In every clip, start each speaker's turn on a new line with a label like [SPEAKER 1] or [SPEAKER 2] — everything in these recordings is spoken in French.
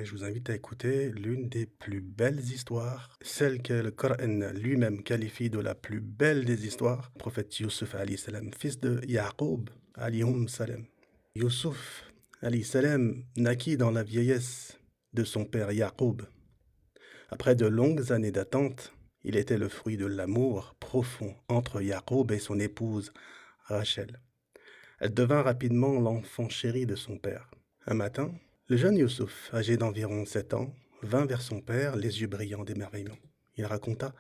[SPEAKER 1] Et je vous invite à écouter l'une des plus belles histoires, celle que le Coran lui-même qualifie de la plus belle des histoires. Le prophète Youssouf alayhi salam, fils de Yaqub alayhim salam. Youssouf alayhi salam naquit dans la vieillesse de son père Yaqub. Après de longues années d'attente, il était le fruit de l'amour profond entre Yaqub et son épouse Rachel. Elle devint rapidement l'enfant chéri de son père. Un matin, le jeune Youssouf, âgé d'environ 7 ans, vint vers son père, les yeux brillants d'émerveillement. Il raconta: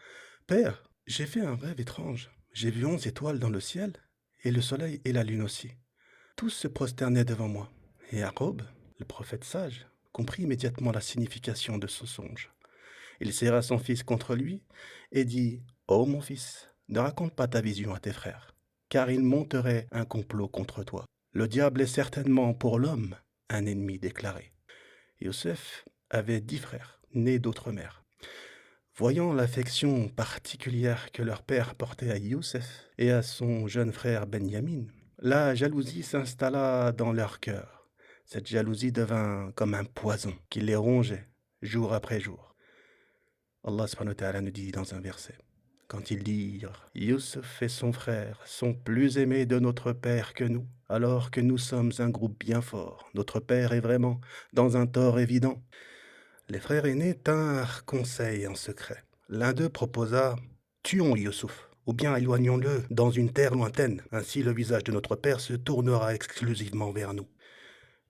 [SPEAKER 1] Père, j'ai fait un rêve étrange. J'ai vu 11 étoiles dans le ciel, et le soleil et la lune aussi. Tous se prosternaient devant moi. Et Jacob, le prophète sage, comprit immédiatement la signification de ce songe. Il serra son fils contre lui et dit: Ô mon fils, ne raconte pas ta vision à tes frères, car ils monteraient un complot contre toi. Le diable est certainement pour l'homme un ennemi déclaré. Youssef avait 10 frères, nés d'autres mères. Voyant l'affection particulière que leur père portait à Youssef et à son jeune frère Benyamin, la jalousie s'installa dans leur cœur. Cette jalousie devint comme un poison qui les rongeait jour après jour. Allah subhanahu wa ta'ala nous dit dans un verset: quand ils dirent: Youssef et son frère sont plus aimés de notre père que nous, alors que nous sommes un groupe bien fort. Notre père est vraiment dans un tort évident. Les frères aînés tinrent conseil en secret. L'un d'eux proposa: tuons Youssouf, ou bien éloignons-le dans une terre lointaine. Ainsi le visage de notre père se tournera exclusivement vers nous.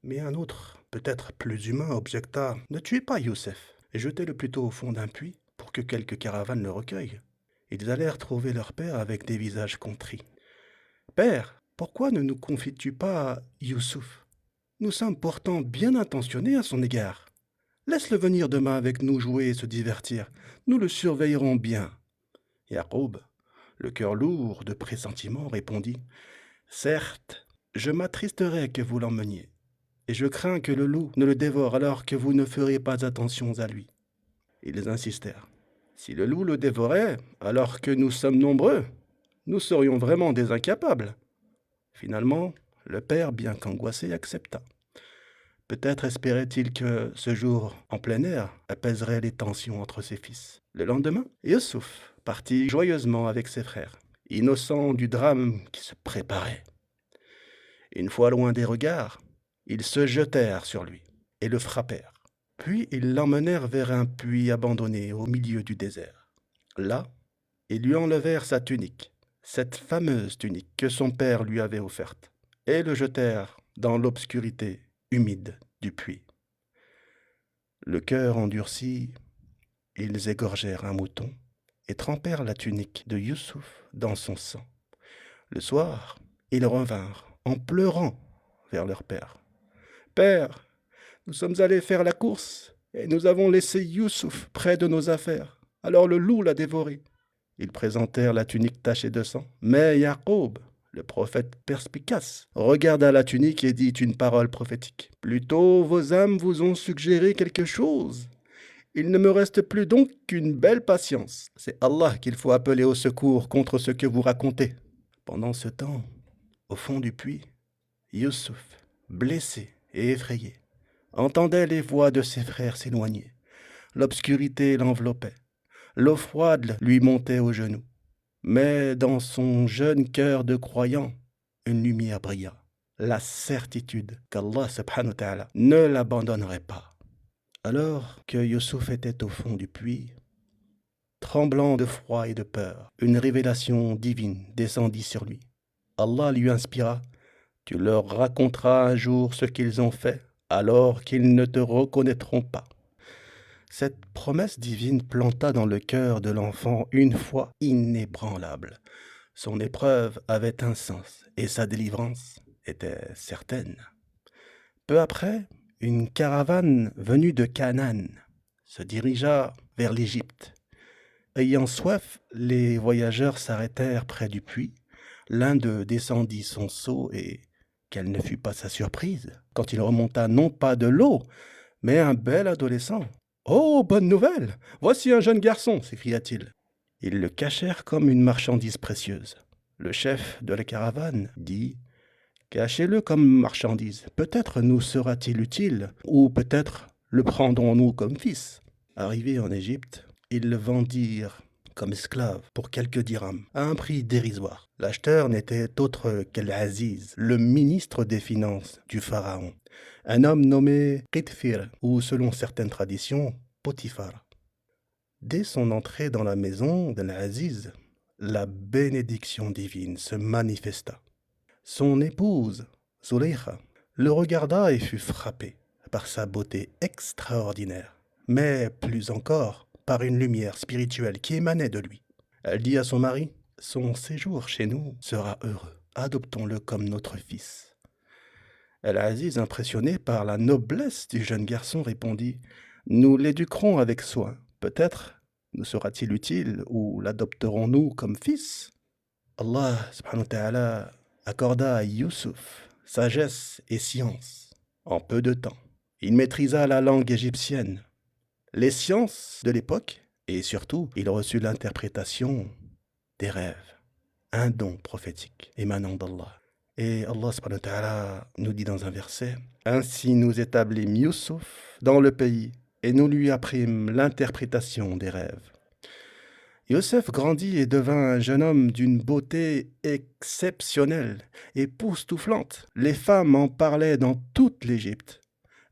[SPEAKER 1] Mais un autre, peut-être plus humain, objecta: ne tuez pas Youssef, et jetez-le plutôt au fond d'un puits pour que quelques caravanes le recueillent. Ils allèrent trouver leur père avec des visages contrits. Père, pourquoi ne nous confies-tu pas Youssouf? Nous sommes pourtant bien intentionnés à son égard. Laisse-le venir demain avec nous jouer et se divertir. Nous le surveillerons bien. Jacob, le cœur lourd de pressentiments, répondit: certes, je m'attristerai que vous l'emmeniez, et je crains que le loup ne le dévore alors que vous ne ferez pas attention à lui. Ils insistèrent: si le loup le dévorait, alors que nous sommes nombreux, nous serions vraiment des incapables. Finalement, le père, bien qu'angoissé, accepta. Peut-être espérait-il que ce jour en plein air apaiserait les tensions entre ses fils. Le lendemain, Youssouf partit joyeusement avec ses frères, innocent du drame qui se préparait. Une fois loin des regards, ils se jetèrent sur lui et le frappèrent. Puis ils l'emmenèrent vers un puits abandonné au milieu du désert. Là, ils lui enlevèrent sa tunique, cette fameuse tunique que son père lui avait offerte, et le jetèrent dans l'obscurité humide du puits. Le cœur endurci, ils égorgèrent un mouton et trempèrent la tunique de Youssouf dans son sang. Le soir, ils revinrent en pleurant vers leur père. « Père, nous sommes allés faire la course et nous avons laissé Youssouf près de nos affaires. Alors le loup l'a dévoré. » Ils présentèrent la tunique tachée de sang. Mais Jacob, le prophète perspicace, regarda la tunique et dit une parole prophétique: « Plutôt vos âmes vous ont suggéré quelque chose. Il ne me reste plus donc qu'une belle patience. C'est Allah qu'il faut appeler au secours contre ce que vous racontez. » Pendant ce temps, au fond du puits, Youssouf, blessé et effrayé, entendait les voix de ses frères s'éloigner. L'obscurité l'enveloppait. L'eau froide lui montait aux genoux. Mais dans son jeune cœur de croyant, une lumière brilla. La certitude qu'Allah subhanahu wa ta'ala ne l'abandonnerait pas. Alors que Youssouf était au fond du puits, tremblant de froid et de peur, une révélation divine descendit sur lui. Allah lui inspira: « Tu leur raconteras un jour ce qu'ils ont fait, alors qu'ils ne te reconnaîtront pas. » Cette promesse divine planta dans le cœur de l'enfant une foi inébranlable. Son épreuve avait un sens et sa délivrance était certaine. Peu après, une caravane venue de Canaan se dirigea vers l'Égypte. Ayant soif, les voyageurs s'arrêtèrent près du puits. L'un d'eux descendit son seau et, quelle ne fut pas sa surprise, quand il remonta non pas de l'eau, mais un bel adolescent. « Oh, bonne nouvelle! Voici un jeune garçon !» s'écria-t-il. Ils le cachèrent comme une marchandise précieuse. Le chef de la caravane dit: « Cachez-le comme marchandise. Peut-être nous sera-t-il utile, ou peut-être le prendrons-nous comme fils? Arrivés en Égypte, ils le vendirent comme esclave pour quelques dirhams, à un prix dérisoire. L'acheteur n'était autre qu'Al-Aziz, le ministre des Finances du pharaon, un homme nommé Qitfir, ou selon certaines traditions, Potiphar. Dès son entrée dans la maison d'Al-Aziz, la bénédiction divine se manifesta. Son épouse, Zuleykha, le regarda et fut frappée par sa beauté extraordinaire, mais plus encore par une lumière spirituelle qui émanait de lui. Elle dit à son mari, « Son séjour chez nous sera heureux. Adoptons-le comme notre fils. » Al-Aziz, impressionné par la noblesse du jeune garçon, répondit, « Nous l'éduquerons avec soin. Peut-être nous sera-t-il utile ou l'adopterons-nous comme fils ?» Allah subhanahu wa ta'ala accorda à Youssouf sagesse et science en peu de temps. Il maîtrisa la langue égyptienne, les sciences de l'époque et surtout, il reçut l'interprétation des rêves, un don prophétique émanant d'Allah. Et Allah subhanahu wa ta'ala nous dit dans un verset, « Ainsi nous établîmes Youssouf dans le pays et nous lui apprîmes l'interprétation des rêves. » Youssef grandit et devint un jeune homme d'une beauté exceptionnelle, époustouflante. Les femmes en parlaient dans toute l'Égypte.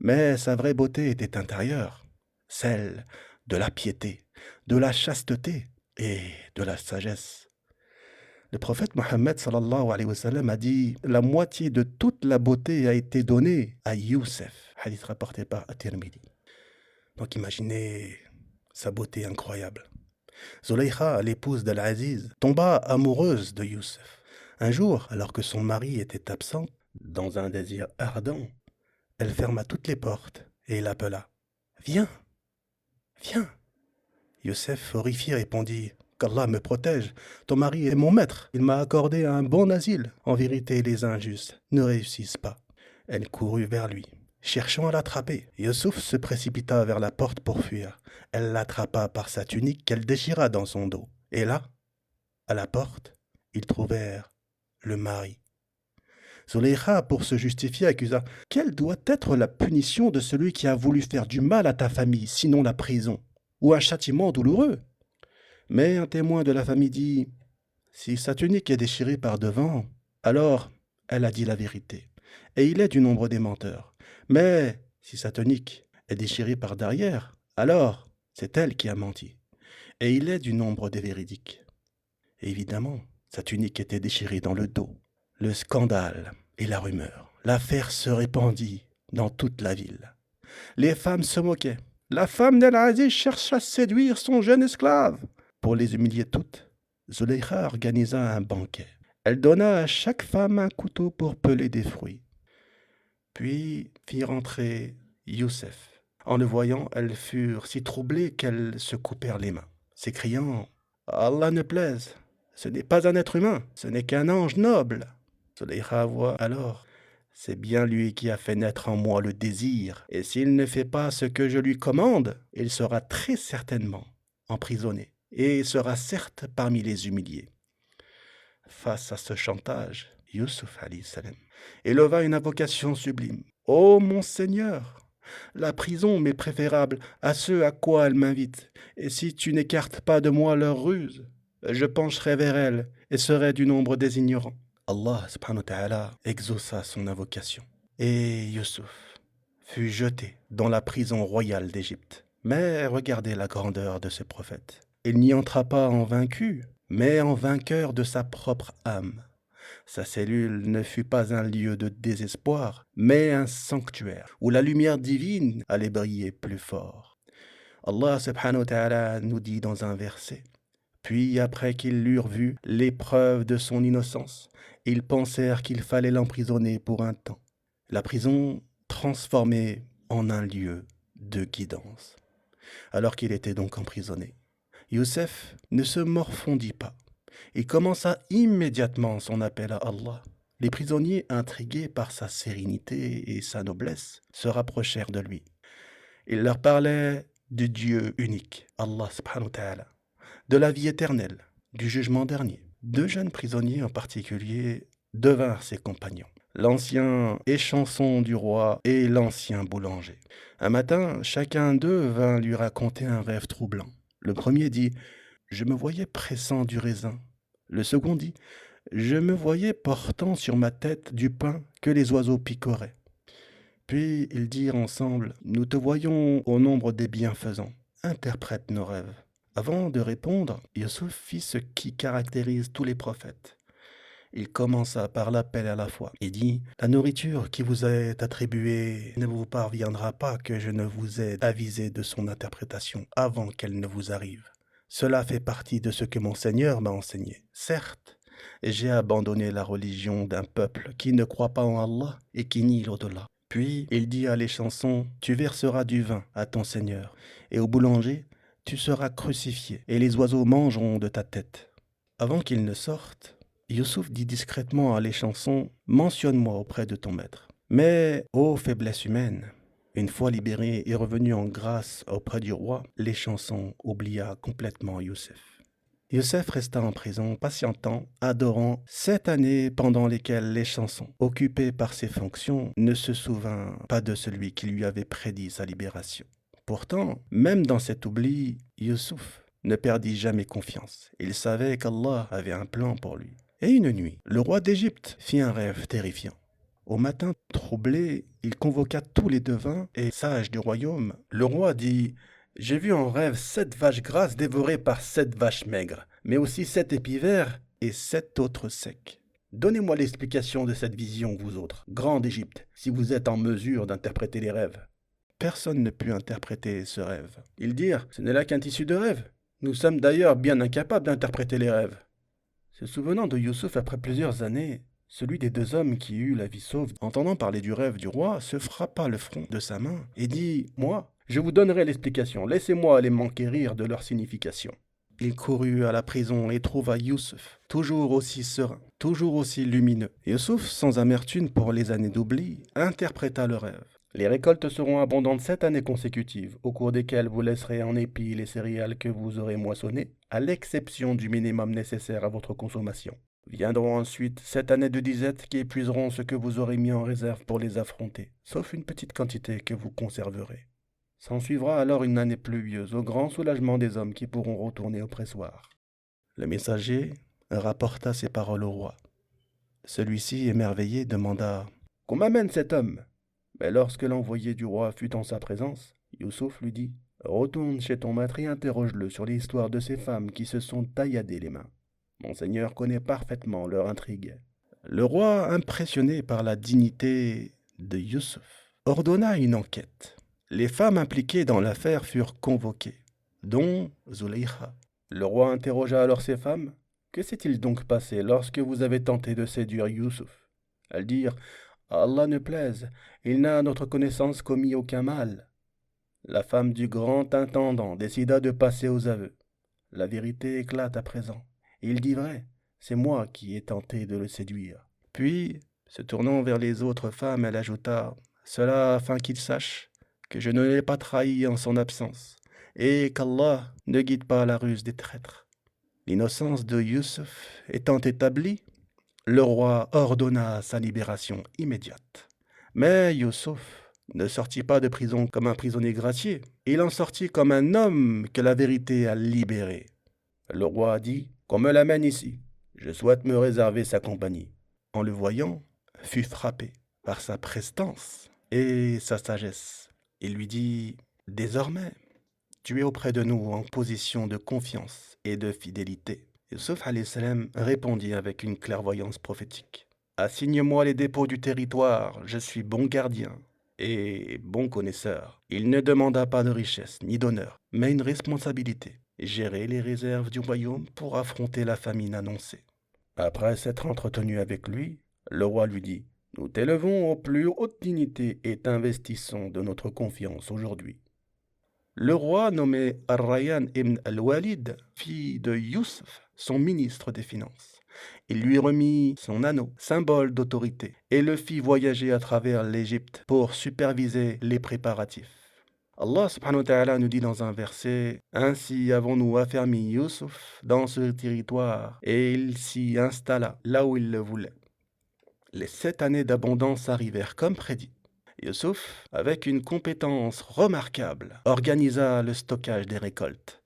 [SPEAKER 1] Mais sa vraie beauté était intérieure, celle de la piété, de la chasteté et de la sagesse. Le prophète Mohammed sallallahu alayhi wa sallam a dit « La moitié de toute la beauté a été donnée à Youssef », hadith rapporté par At-Tirmidhi. Donc imaginez sa beauté incroyable. Zuleykha, l'épouse d'Al-Aziz, tomba amoureuse de Youssef. Un jour, alors que son mari était absent, dans un désir ardent, elle ferma toutes les portes et l'appela. « Viens, viens !» Youssef, horrifié, répondit « Qu'Allah me protège, ton mari est mon maître, il m'a accordé un bon asile. En vérité, les injustes ne réussissent pas. » Elle courut vers lui, cherchant à l'attraper. Youssouf se précipita vers la porte pour fuir. Elle l'attrapa par sa tunique qu'elle déchira dans son dos. Et là, à la porte, ils trouvèrent le mari. Zuleykha, pour se justifier, accusa « Quelle doit être la punition de celui qui a voulu faire du mal à ta famille, sinon la prison, ou un châtiment douloureux ?» Mais un témoin de la famille dit « Si sa tunique est déchirée par devant, alors elle a dit la vérité, et il est du nombre des menteurs. Mais si sa tunique est déchirée par derrière, alors c'est elle qui a menti, et il est du nombre des véridiques. » Et évidemment, sa tunique était déchirée dans le dos. Le scandale et la rumeur. L'affaire se répandit dans toute la ville. Les femmes se moquaient. La femme d'Al-Aziz cherche à séduire son jeune esclave. Pour les humilier toutes, Zuleykha organisa un banquet. Elle donna à chaque femme un couteau pour peler des fruits. Puis fit rentrer Youssef. En le voyant, elles furent si troublées qu'elles se coupèrent les mains, s'écriant « Allah ne plaise, ce n'est pas un être humain, ce n'est qu'un ange noble. » Zuleykha avoua alors « C'est bien lui qui a fait naître en moi le désir, et s'il ne fait pas ce que je lui commande, il sera très certainement emprisonné, et sera certes parmi les humiliés. » Face à ce chantage, Youssouf alayhi salam éleva une invocation sublime. « Ô mon Seigneur, la prison m'est préférable à ce à quoi elle m'invite, et si tu n'écartes pas de moi leur ruse, je pencherai vers elle et serai du nombre des ignorants. » Allah subhanahu wa ta'ala exauça son invocation, et Youssouf fut jeté dans la prison royale d'Égypte. Mais regardez la grandeur de ce prophète. Il n'y entra pas en vaincu, mais en vainqueur de sa propre âme. Sa cellule ne fut pas un lieu de désespoir, mais un sanctuaire où la lumière divine allait briller plus fort. Allah subhanahu wa ta'ala nous dit dans un verset, « Puis après qu'ils l'eurent vu l'épreuve de son innocence, ils pensèrent qu'il fallait l'emprisonner pour un temps. » La prison transformée en un lieu de guidance. Alors qu'il était donc emprisonné, Youssef ne se morfondit pas. Il commença immédiatement son appel à Allah. Les prisonniers, intrigués par sa sérénité et sa noblesse, se rapprochèrent de lui. Il leur parlait du Dieu unique, Allah subhanahu wa ta'ala, de la vie éternelle, du jugement dernier. Deux jeunes prisonniers en particulier devinrent ses compagnons. l'ancien échanson du roi et l'ancien boulanger. Un matin, chacun d'eux vint lui raconter un rêve troublant. Le premier dit « Je me voyais pressant du raisin ». Le second dit « Je me voyais portant sur ma tête du pain que les oiseaux picoraient ». Puis ils dirent ensemble « Nous te voyons au nombre des bienfaisants. Interprète nos rêves ». Avant de répondre, Youssouf fit ce qui caractérise tous les prophètes. Il commença par l'appel à la foi et dit « La nourriture qui vous est attribuée ne vous parviendra pas que je ne vous ai avisé de son interprétation avant qu'elle ne vous arrive. Cela fait partie de ce que mon Seigneur m'a enseigné. Certes, j'ai abandonné la religion d'un peuple qui ne croit pas en Allah et qui nie l'au-delà. » Puis il dit à l'échanson « Tu verseras du vin à ton Seigneur, et au boulanger, tu seras crucifié, et les oiseaux mangeront de ta tête. » Avant qu'il ne sorte, Youssouf dit discrètement à l'échanson « Mentionne-moi auprès de ton maître. » Mais, ô faiblesse humaine, une fois libéré et revenu en grâce auprès du roi, l'échanson oublia complètement Youssef. Youssef resta en prison, patientant, adorant, 7 années pendant lesquelles l'échanson, occupé par ses fonctions, ne se souvint pas de celui qui lui avait prédit sa libération. Pourtant, même dans cet oubli, Youssouf ne perdit jamais confiance. Il savait qu'Allah avait un plan pour lui. Et une nuit, le roi d'Égypte fit un rêve terrifiant. Au matin, troublé, il convoqua tous les devins et sages du royaume. Le roi dit « J'ai vu en rêve 7 vaches grasses dévorées par 7 vaches maigres, mais aussi 7 épis verts et 7 autres secs. Donnez-moi l'explication de cette vision, vous autres, grands d'Égypte, si vous êtes en mesure d'interpréter les rêves. » Personne ne put interpréter ce rêve. Ils dirent « Ce n'est là qu'un tissu de rêve. Nous sommes d'ailleurs bien incapables d'interpréter les rêves. » Se souvenant de Youssouf après plusieurs années, celui des 2 hommes qui eut la vie sauve, entendant parler du rêve du roi, se frappa le front de sa main et dit « Moi, je vous donnerai l'explication, laissez-moi aller m'enquérir de leur signification. » Il courut à la prison et trouva Youssouf, toujours aussi serein, toujours aussi lumineux. Youssouf, sans amertume pour les années d'oubli, interpréta le rêve. Les récoltes seront abondantes 7 années consécutives, au cours desquelles vous laisserez en épis les céréales que vous aurez moissonnées, à l'exception du minimum nécessaire à votre consommation. Viendront ensuite 7 années de disette qui épuiseront ce que vous aurez mis en réserve pour les affronter, sauf une petite quantité que vous conserverez. S'ensuivra alors une année pluvieuse, au grand soulagement des hommes qui pourront retourner au pressoir. Le messager rapporta ces paroles au roi. Celui-ci, émerveillé, demanda « Qu'on m'amène cet homme ?» Mais lorsque l'envoyé du roi fut en sa présence, Youssouf lui dit « Retourne chez ton maître et interroge-le sur l'histoire de ces femmes qui se sont tailladées les mains. Mon seigneur connaît parfaitement leur intrigue. » Le roi, impressionné par la dignité de Youssouf, ordonna une enquête. Les femmes impliquées dans l'affaire furent convoquées, dont Zulaykha. Le roi interrogea alors ces femmes. « Que s'est-il donc passé lorsque vous avez tenté de séduire Youssouf ?» Elles dirent « Allah ne plaise, il n'a à notre connaissance commis aucun mal. » La femme du grand intendant décida de passer aux aveux. La vérité éclate à présent. Il dit vrai, c'est moi qui ai tenté de le séduire. Puis, se tournant vers les autres femmes, elle ajouta « Cela afin qu'il sache que je ne l'ai pas trahi en son absence, et qu'Allah ne guide pas la ruse des traîtres. » L'innocence de Youssouf étant établie, le roi ordonna sa libération immédiate. Mais Youssouf ne sortit pas de prison comme un prisonnier gracié, il en sortit comme un homme que la vérité a libéré. Le roi dit « Qu'on me l'amène ici, je souhaite me réserver sa compagnie. » En le voyant, fut frappé par sa prestance et sa sagesse. Il lui dit « Désormais, tu es auprès de nous en position de confiance et de fidélité. » Youssouf alayhi salam répondit avec une clairvoyance prophétique. « Assigne-moi les dépôts du territoire, je suis bon gardien et bon connaisseur. » Il ne demanda pas de richesse ni d'honneur, mais une responsabilité, gérer les réserves du royaume pour affronter la famine annoncée. Après s'être entretenu avec lui, le roi lui dit « Nous t'élevons aux plus hautes dignités et t'investissons de notre confiance aujourd'hui. » Le roi nommé Ar-Rayyan ibn al-Walid fit de Youssouf son ministre des Finances. Il lui remit son anneau, symbole d'autorité, et le fit voyager à travers l'Égypte pour superviser les préparatifs. Allah subhanahu wa ta'ala nous dit dans un verset « Ainsi avons-nous affermi Youssouf dans ce territoire, et il s'y installa là où il le voulait. » Les 7 années d'abondance arrivèrent comme prédit. Youssouf, avec une compétence remarquable, organisa le stockage des récoltes.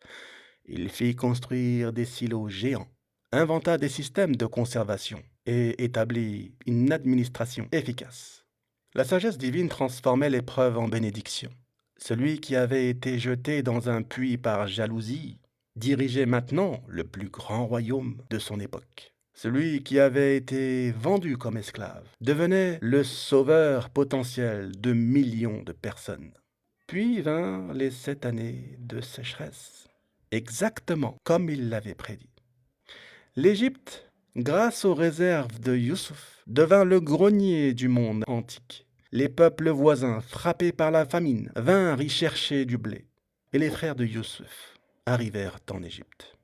[SPEAKER 1] Il fit construire des silos géants, inventa des systèmes de conservation et établit une administration efficace. La sagesse divine transformait l'épreuve en bénédiction. Celui qui avait été jeté dans un puits par jalousie dirigeait maintenant le plus grand royaume de son époque. Celui qui avait été vendu comme esclave devenait le sauveur potentiel de millions de personnes. Puis vinrent les 7 années de sécheresse, exactement comme il l'avait prédit. L'Égypte, grâce aux réserves de Youssouf, devint le grenier du monde antique. Les peuples voisins, frappés par la famine, vinrent y chercher du blé. Et les frères de Youssouf arrivèrent en Égypte.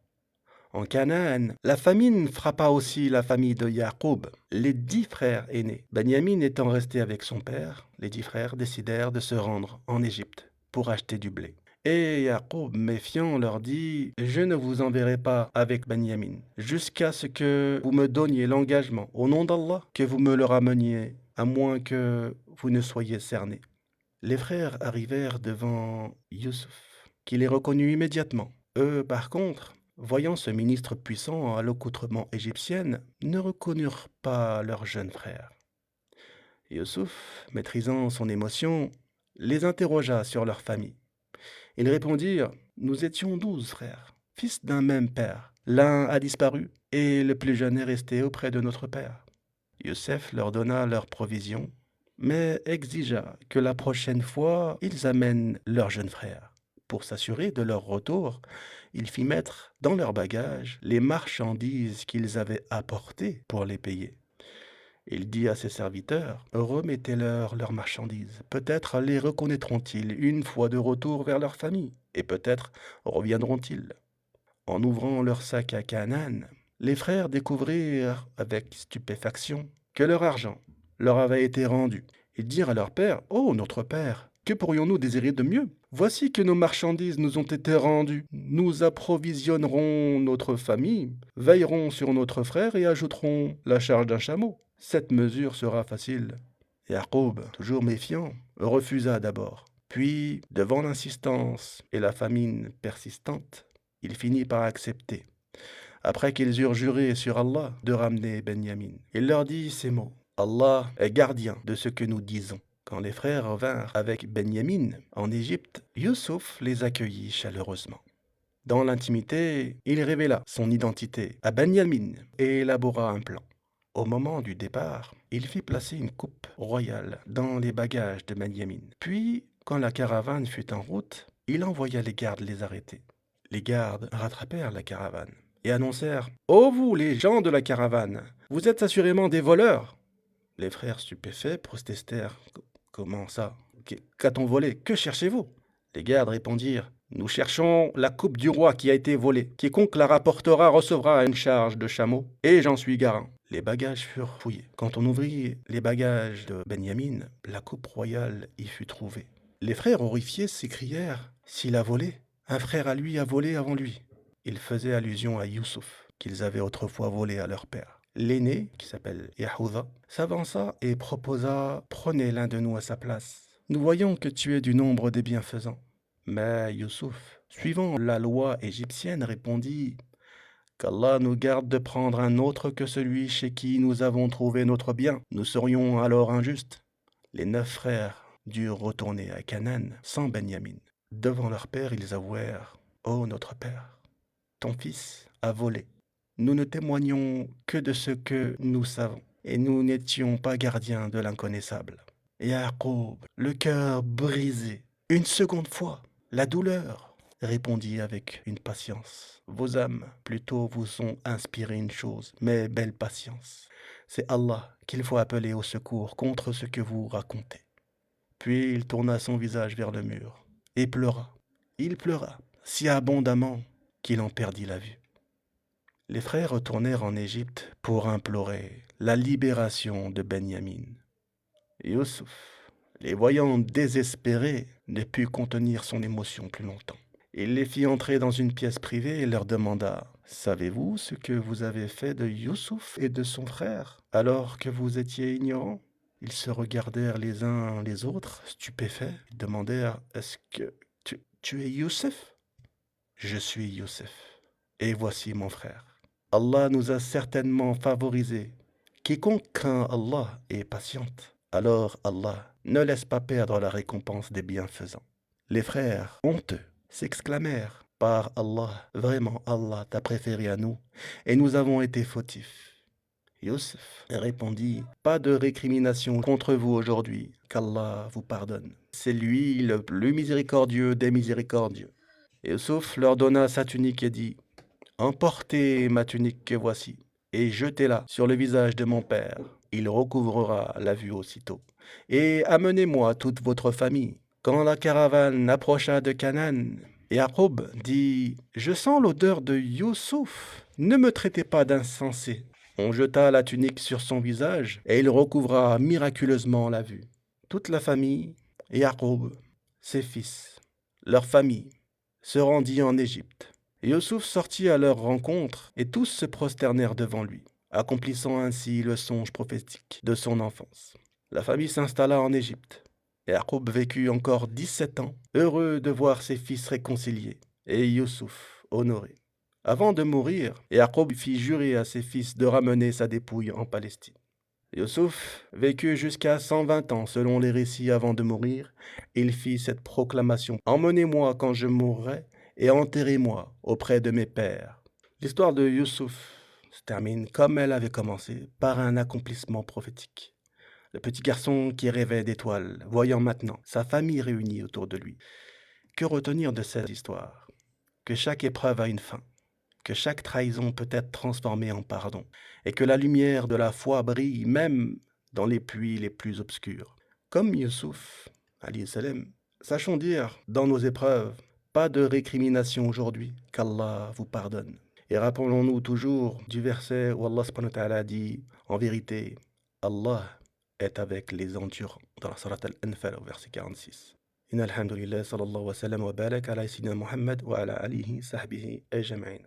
[SPEAKER 1] En Canaan, la famine frappa aussi la famille de Yacoub, les 10 frères aînés. Benyamin étant resté avec son père, les 10 frères décidèrent de se rendre en Égypte pour acheter du blé. Et Yacoub, méfiant, leur dit: « Je ne vous enverrai pas avec Benyamin, jusqu'à ce que vous me donniez l'engagement, au nom d'Allah, que vous me le rameniez, à moins que vous ne soyez cernés. » Les frères arrivèrent devant Youssouf, qui les reconnut immédiatement. Eux, par contre, voyant ce ministre puissant à l'accoutrement égyptienne, ne reconnurent pas leur jeune frère. Youssouf, maîtrisant son émotion, les interrogea sur leur famille. Ils répondirent: « Nous étions 12 frères, fils d'un même père. L'un a disparu et le plus jeune est resté auprès de notre père. » Youssef leur donna leurs provisions, mais exigea que la prochaine fois, ils amènent leur jeune frère. Pour s'assurer de leur retour, il fit mettre dans leurs bagages les marchandises qu'ils avaient apportées pour les payer. Il dit à ses serviteurs: « Remettez-leur leurs marchandises. Peut-être les reconnaîtront-ils une fois de retour vers leur famille, et peut-être reviendront-ils. » En ouvrant leur sac à Canaan, les frères découvrirent avec stupéfaction que leur argent leur avait été rendu. Ils dirent à leur père: « Oh, notre père, que pourrions-nous désirer de mieux? Voici que nos marchandises nous ont été rendues. Nous approvisionnerons notre famille, veillerons sur notre frère et ajouterons la charge d'un chameau. Cette mesure sera facile. » Yacoub, toujours méfiant, refusa d'abord. Puis, devant l'insistance et la famine persistante, il finit par accepter. Après qu'ils eurent juré sur Allah de ramener Benyamin, il leur dit ces mots: « Allah est gardien de ce que nous disons. » Quand les frères revinrent avec Benyamin en Égypte, Youssouf les accueillit chaleureusement. Dans l'intimité, il révéla son identité à Benyamin et élabora un plan. Au moment du départ, il fit placer une coupe royale dans les bagages de Benyamin. Puis, quand la caravane fut en route, il envoya les gardes les arrêter. Les gardes rattrapèrent la caravane et annoncèrent: « Ô vous, les gens de la caravane, vous êtes assurément des voleurs. » Les frères stupéfaits protestèrent: « Comment ça? Qu'a-t-on volé? Que cherchez-vous » Les gardes répondirent: « Nous cherchons la coupe du roi qui a été volée. Quiconque la rapportera recevra une charge de chameau, et j'en suis garant. » Les bagages furent fouillés. Quand on ouvrit les bagages de Benyamin, la coupe royale y fut trouvée. Les frères horrifiés s'écrièrent: « S'il a volé, un frère à lui a volé avant lui. » Ils faisaient allusion à Youssouf, qu'ils avaient autrefois volé à leur père. L'aîné, qui s'appelle Yahuda, s'avança et proposa: « Prenez l'un de nous à sa place. Nous voyons que tu es du nombre des bienfaisants. » Mais Youssouf, suivant la loi égyptienne, répondit: « Qu'Allah nous garde de prendre un autre que celui chez qui nous avons trouvé notre bien. Nous serions alors injustes. » Les 9 frères durent retourner à Canaan sans Benyamin. Devant leur père, ils avouèrent: « Ô notre père, ton fils a volé. Nous ne témoignons que de ce que nous savons, et nous n'étions pas gardiens de l'inconnaissable. » Yacoub, le cœur brisé, une seconde fois, la douleur, répondit avec une patience: « Vos âmes plutôt vous ont inspiré une chose, mais belle patience. C'est Allah qu'il faut appeler au secours contre ce que vous racontez. » Puis il tourna son visage vers le mur et pleura. Il pleura si abondamment qu'il en perdit la vue. Les frères retournèrent en Égypte pour implorer la libération de Benyamin. Youssouf, les voyant désespérés, ne put contenir son émotion plus longtemps. Il les fit entrer dans une pièce privée et leur demanda Savez-vous ce que vous avez fait de Youssouf et de son frère alors que vous étiez ignorants? Ils se regardèrent les uns les autres, stupéfaits. Ils demandèrent, est-ce que tu es Youssef? Je suis Youssef. Et voici mon frère. Allah nous a certainement favorisés. Quiconque craint Allah est patiente. Alors Allah ne laisse pas perdre la récompense des bienfaisants. Les frères, honteux, s'exclamèrent, par Allah, vraiment Allah t'a préféré à nous, et nous avons été fautifs. Youssef répondit, pas de récrimination contre vous aujourd'hui, qu'Allah vous pardonne. C'est lui le plus miséricordieux des miséricordieux. Youssouf leur donna sa tunique et dit, emportez ma tunique que voici, et jetez-la sur le visage de mon père. Il recouvrera la vue aussitôt. Et amenez-moi toute votre famille. Quand la caravane approcha de Canaan, Yacoub dit, je sens l'odeur de Youssouf. Ne me traitez pas d'insensé. On jeta la tunique sur son visage, et il recouvra miraculeusement la vue. Toute la famille, Yacoub, ses fils, leur famille, se rendit en Égypte. Youssouf sortit à leur rencontre, et tous se prosternèrent devant lui, accomplissant ainsi le songe prophétique de son enfance. La famille s'installa en Égypte. Yacoub vécut encore 17 ans, heureux de voir ses fils réconciliés, et Youssouf honoré. Avant de mourir, Yacoub fit jurer à ses fils de ramener sa dépouille en Palestine. Youssouf vécut jusqu'à 120 ans selon les récits avant de mourir. Il fit cette proclamation, emmenez-moi quand je mourrai et enterrez-moi auprès de mes pères. L'histoire de Youssouf se termine comme elle avait commencé, par un accomplissement prophétique. Le petit garçon qui rêvait d'étoiles, voyant maintenant sa famille réunie autour de lui. Que retenir de cette histoire? Que chaque épreuve a une fin, que chaque trahison peut être transformée en pardon, et que la lumière de la foi brille même dans les pluies les plus obscures. Comme Youssouf, alayhi salam, sachons dire dans nos épreuves, pas de récrimination aujourd'hui, qu'Allah vous pardonne. Et rappelons-nous toujours du verset où Allah subhanahu wa ta'ala dit, en vérité, Allah est avec les endurants, dans la surat Al-Anfal au verset 46. إن الحمد لله صلى الله وسلم وبارك على سيدنا محمد وعلى آله صحبه أجمعين.